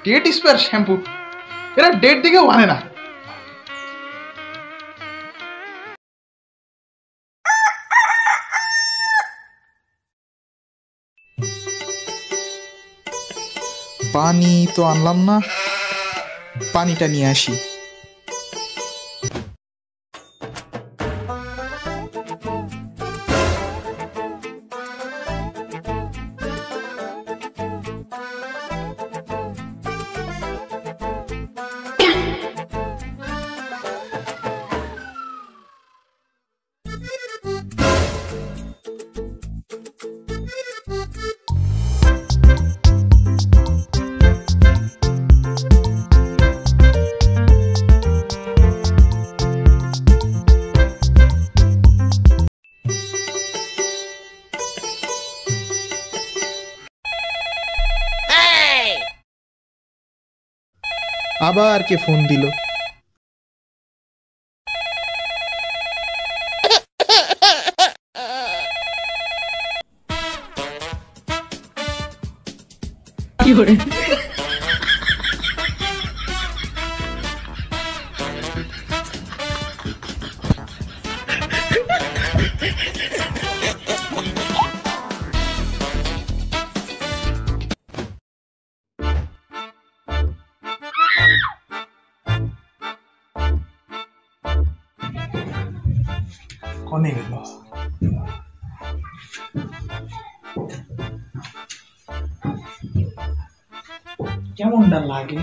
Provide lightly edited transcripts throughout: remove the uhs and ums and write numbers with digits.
Date spare shampoo, এরা date দিকেও মানে না। পানি তো আনলাম না, পানিটা নিয়ে আসি। আবার কে ফোন দিল? কি করে? কনে গেল? কেমনটা লাগে?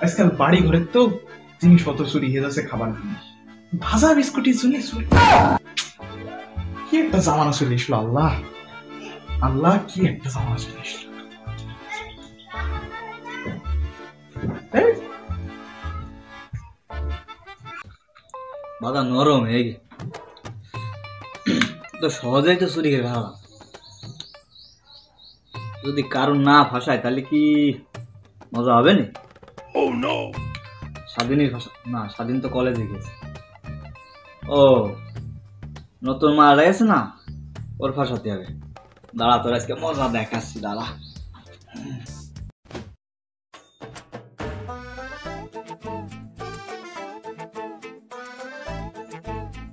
আজকাল বাড়ি ঘরের তো জিনিসপত্র চুরি হয়ে যাচ্ছে, খাবার জিনিস, ভাজা বিস্কুটের জন্য চুরি। কি একটা জামানা চলে এসলো, আল্লাহ আল্লাহ, কি একটা জামানা চলে এসলো। বাবা নরম এই তো সহজেই তো চুরি করে ভাড়া, যদি কারণ না ফাঁসায় তাহলে কি মজা হবে না? স্বাধীনের ভাষা না, স্বাধীন তো কলেজে গেছে। ও নতুন মারা গেছে না, ওর ফাঁসাতে হবে। দাঁড়া তোর আজকে মজা দেখাচ্ছি, দাঁড়া।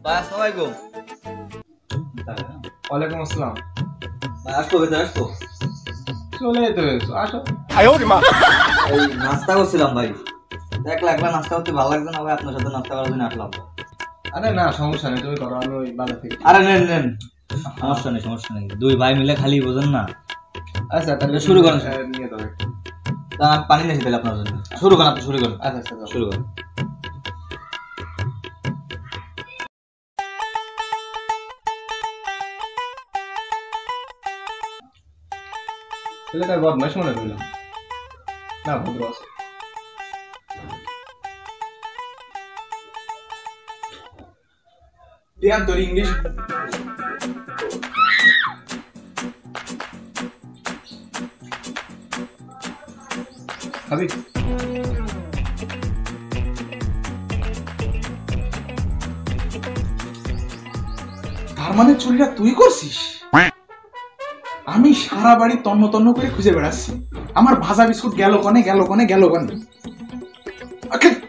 ভাই আসসালামু আলাইকুম। ওয়ালাইকুম আসসালাম। ভাই আসবো, ভেতরে আসবো? চলে যেতে হয়েছে, আসো। এই নাস্তা করছিলাম ভাই, একলা একলা নাস্তা করতে ভালো লাগছে না ভাই, আপনার সাথে নাস্তা করার জন্য আসলাম। আরে না সমস্যা নেই, তুমি করো, আমি ওই বাজার থেকে। আরে নেন নেন, সমস্যা নেই সমস্যা নেই, দুই ভাই মিলে খালি বোঝেন না। আচ্ছা তাহলে শুরু করেন। নিয়ে যাবে। তা পানি নিয়েছি তাহলে আপনার জন্য, শুরু করেন, আপনি শুরু করেন। আচ্ছা আচ্ছা শুরু করেন। ছেলেটার বদমাশ মনে করলাম, না ভদ্র আছে। ধ্যান তোর ইংলিশ খাবি? তার মানে চুরিটা তুই করছিস? আমি সারা বাড়ি তন্ন তন্ন করে খুঁজে বেড়াচ্ছি, আমার ভাজা বিস্কুট গেল কনে গেল কনে গেল কনে।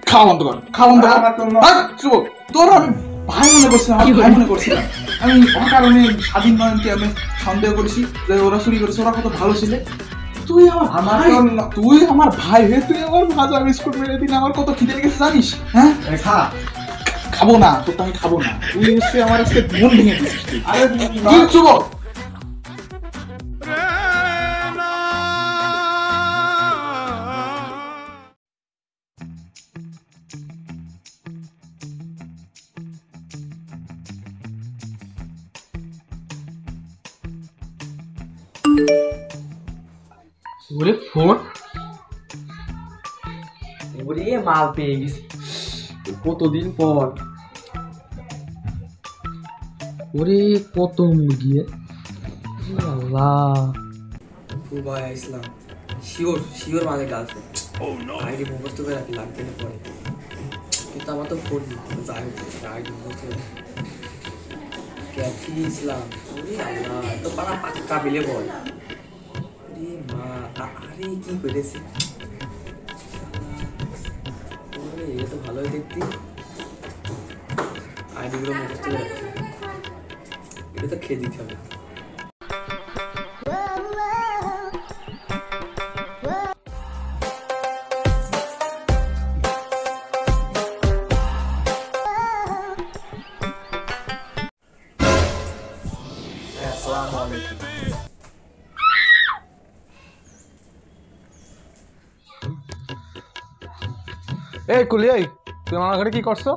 খাওয়া বন্ধ কর, খাওয়া বন্ধ কর। তোর আমি ভাই মনে করছিলাম, আমি ভাই মনে করছিলাম, আমি অকারণে স্বাধীন নয়নকে আমি সন্দেহ করেছি যে ওরা চুরি করেছে, ওরা কত ভালো ছিল। তুই আমার ভাই হয়ে তুই আমার ভাজা বিস্কুট মেরে দিলে আমার কত খিদে লেগেছে জানিস? হ্যাঁ খাবো না, তোর আমি খাবো না। তুই হচ্ছে আমার আজকে মন ভেঙে দিচ্ছিস। তুই চুপ। ওরে ফোন, ওরে মাল পেয়ে গেছি কতদিন পর। ওরে কত মুরগি, আল্লাহ। ও ভাই ইসলাম শিওর শিওর মানে গার্লফ্রেন্ড। আইডি মুখস্থ করে রাখি, লাগবে না পরে, কিন্তু আমার তো ফোন যাই আইডি মুখস্থ ক্যাফি ইসলাম। ওরে আল্লাহ, তো পাড়া পাক্কা বিলে বল। মা আরে কি করেছে? এটা তো ভালোই দেখতে। আইডিগুলো মুখস্থ করে রাখছি, এটা তো খেয়ে দিতে হবে। আসসালামু আলাইকুম। এই কুলি, এই তুমি আমার ঘরে কি করছো?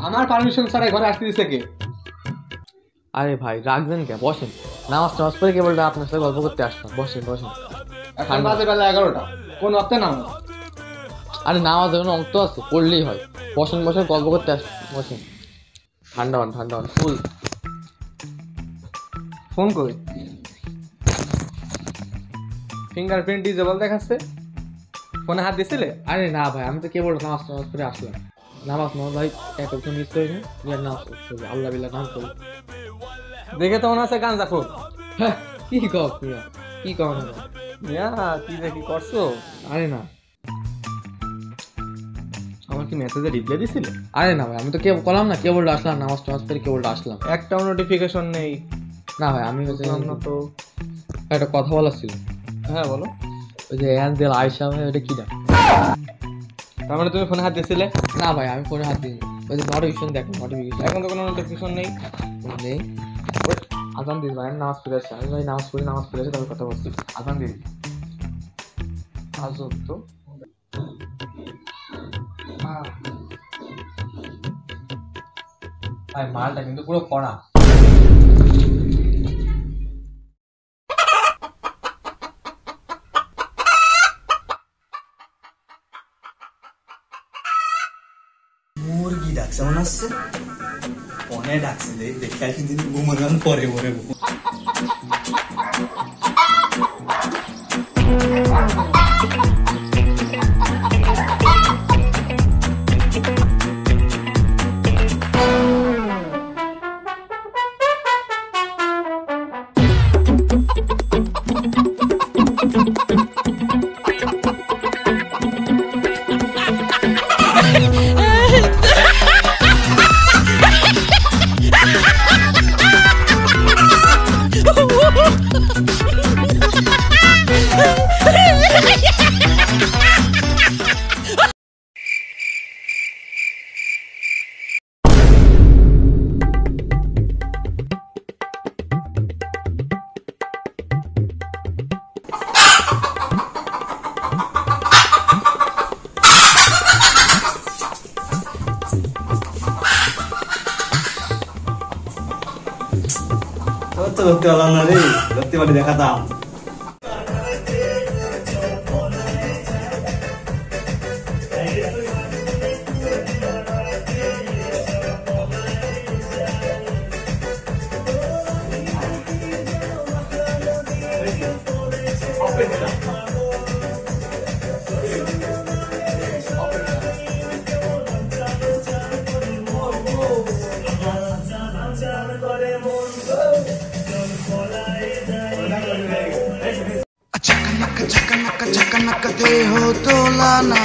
আমার পারমিশন ছাড়া ঘরে আসতে দিছে কে? আরে ভাই রাখবেন কে? বসেন, নামাজ টামাজ পড়ে কেবল আপনার সাথে গল্প করতে আসলাম। বসেন বসেন। এখন বাজে বেলা 11টা, কোন অক্তে নাম? আরে নামাজ এমন অঙ্ক আছে, পড়লেই হয়। বসেন বসেন, গল্প করতে আসলাম। বসেন, ঠান্ডা হন ঠান্ডা হন। ফুল ফোন করে ফিঙ্গারপ্রিন্ট ডিজেবল দেখাচ্ছে, ফোনে হাত দিছিলে? আরে না ভাই, আমি তো কেবল নামাজ টামাজ পড়ে আসলাম। নামাজ নামাজ ভাই এক অক্ষর মিস করে নি, ইয়ার নামাজ পড়বো, আল্লাহ বিল্লাহ নাম করবো। দেখে তো মনে আছে গাঞ্জা খোর। হ্যাঁ, কি কও মিয়া, কি কও না? মিয়া কি যে কি করছো? আরে না, আমার কি মেসেজে রিপ্লাই দিছিলে? আরে না ভাই, আমি তো কেবল করলাম না, কেবল আসলাম নামাজ টামাজ পড়ে কেবল আসলাম। একটাও নোটিফিকেশন নেই। না ভাই, আমি হচ্ছে তো একটা কথা বলার ছিল। হ্যাঁ বলো। ওই যে অ্যাঞ্জেল আয়সা ভাই, ওটা কি না? তার মানে তুমি ফোনে হাত দিছিলে? না ভাই, আমি ফোনে হাত দিইনি। ওই যে নোটিফিকেশন দেখো, নোটিফিকেশন এখন তো কোনো নোটিফিকেশন নেই। নেই। আজান দিস ভাই, আমি নামাজ পড়ে আসছি। আমি ভাই নামাজ পড়ে আসি, তবে কথা বলছি। আজান দিস। আজব তো। ভাই মালটা কিন্তু পুরো কড়া। মুরগি ডাকছে মনে হচ্ছে, ফোনে ডাকছে, দেখে আসি দিন ঘুমানোর পরে পরে তো ধরতে পারলাম না রে, ধরতে পারি দেখাতাম। चकनक चकनक चकनक दे हो तोलाना